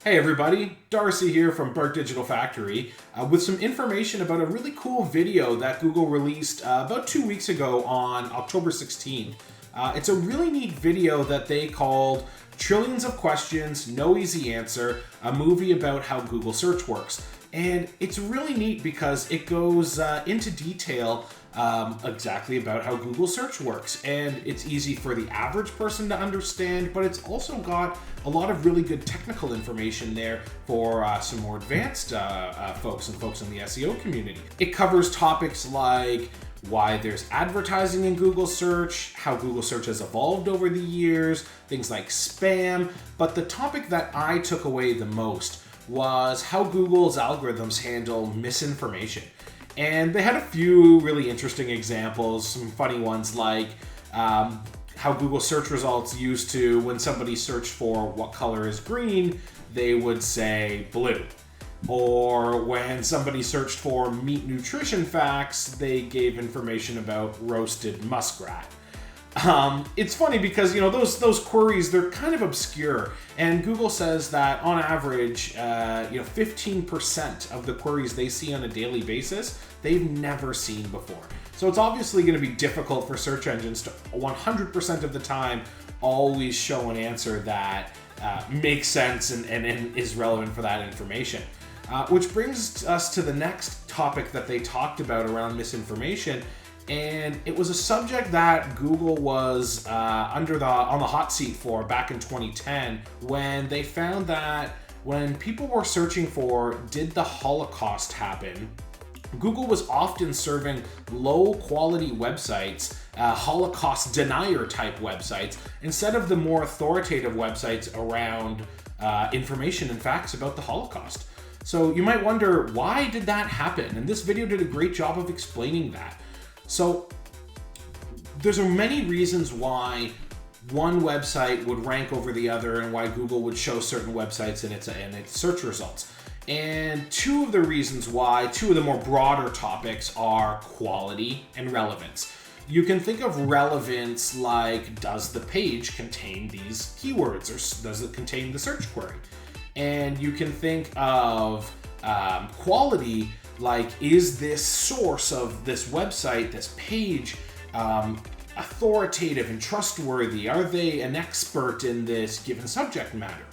Hey everybody, Darcy here from BERT Digital Factory with some information about a really cool video that Google released about 2 weeks ago on October 16th. It's a really neat video that they called Trillions of Questions, No Easy Answer, a movie about how Google search works. And it's really neat because it goes into detail exactly about how Google search works. And it's easy for the average person to understand, but it's also got a lot of really good technical information there for some more advanced folks and folks in the SEO community. It covers topics like why there's advertising in Google search, how Google search has evolved over the years, things like spam. But the topic that I took away the most was how Google's algorithms handle misinformation. And they had a few really interesting examples, some funny ones like how Google search results used to, when somebody searched for what color is green, they would say blue. Or when somebody searched for meat nutrition facts, they gave information about roasted muskrat. It's funny because, those queries, they're kind of obscure. And Google says that on average, 15% of the queries they see on a daily basis, they've never seen before. So it's obviously going to be difficult for search engines to 100% of the time always show an answer that makes sense and is relevant for that information. Which brings us to the next topic that they talked about around misinformation. And it was a subject that Google was on the hot seat for back in 2010 when they found that when people were searching for did the Holocaust happen, Google was often serving low quality websites, Holocaust denier type websites, instead of the more authoritative websites around information and facts about the Holocaust. So you might wonder, why did that happen? And this video did a great job of explaining that. So there's many reasons why one website would rank over the other and why Google would show certain websites in its search results. And two of the more broader topics are quality and relevance. You can think of relevance like, does the page contain these keywords, or does it contain the search query? And you can think of quality like, is this source of this website, this page, authoritative and trustworthy? Are they an expert in this given subject matter?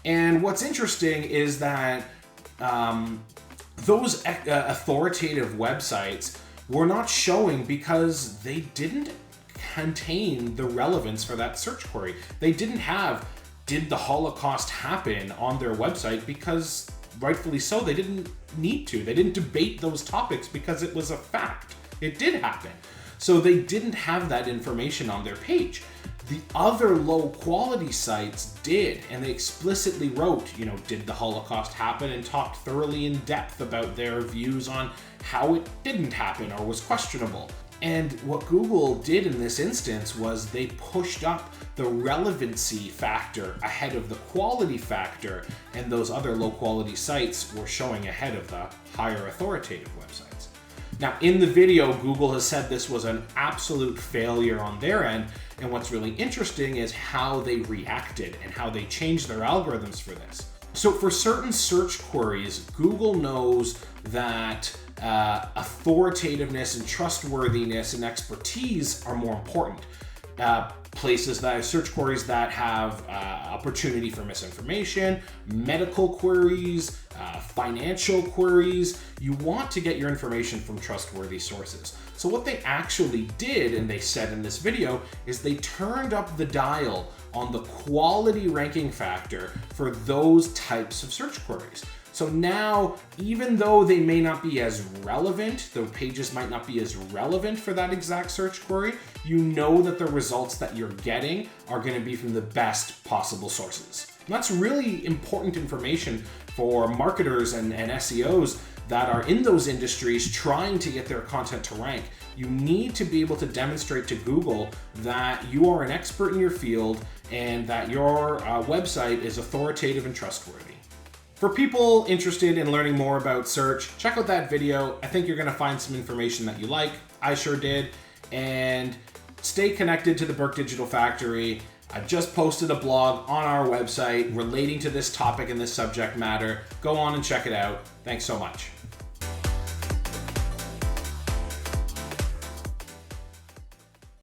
And what's interesting is that those authoritative websites were not showing because they didn't contain the relevance for that search query. They didn't have, did the Holocaust happen on their website, because rightfully so, they didn't need to. They didn't debate those topics because it was a fact. It did happen. So they didn't have that information on their page. The other low quality sites did, and they explicitly wrote, did the Holocaust happen, and talked thoroughly in depth about their views on how it didn't happen or was questionable. And what Google did in this instance was they pushed up the relevancy factor ahead of the quality factor, and those other low quality sites were showing ahead of the higher authoritative websites. Now, in the video, Google has said this was an absolute failure on their end, and what's really interesting is how they reacted and how they changed their algorithms for this. So for certain search queries, Google knows that authoritativeness and trustworthiness and expertise are more important. Search queries that have opportunity for misinformation, medical queries, financial queries, you want to get your information from trustworthy sources. So what they actually did, and they said in this video, is they turned up the dial on the quality ranking factor for those types of search queries. So now, even though they may not be as relevant, the pages might not be as relevant for that exact search query, you know that the results that you're getting are going to be from the best possible sources. And that's really important information for marketers and SEOs that are in those industries trying to get their content to rank. You need to be able to demonstrate to Google that you are an expert in your field and that your website is authoritative and trustworthy. For people interested in learning more about search, check out that video. I think you're going to find some information that you like. I sure did. And stay connected to the BERT Digital Factory. I just posted a blog on our website relating to this topic and this subject matter. Go on and check it out. Thanks so much.